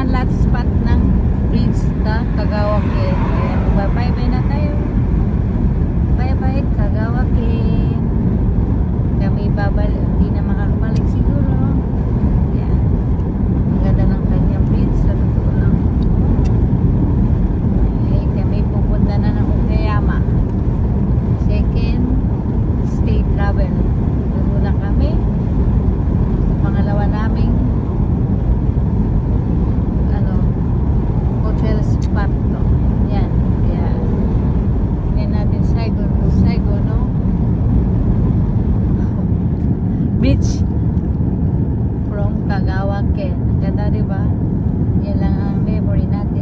last spot ng bridge na Kagawa Ken. Ayan, bye-bye na tayo. Bye-bye Kagawa Ken. Kami hindi na makakabalik siguro. Ayan. Ang ganda ng kanyang bridge sa totoo lang. Okay, kami pupunta na ng Okayama. Second state travel. Doon muna kami. Pangalawa naming hotel spot to. Yan. Yan. Yan natin Saigon, no? Beach from Kagawa Ken. Ganda, diba? Yan lang ang memory natin.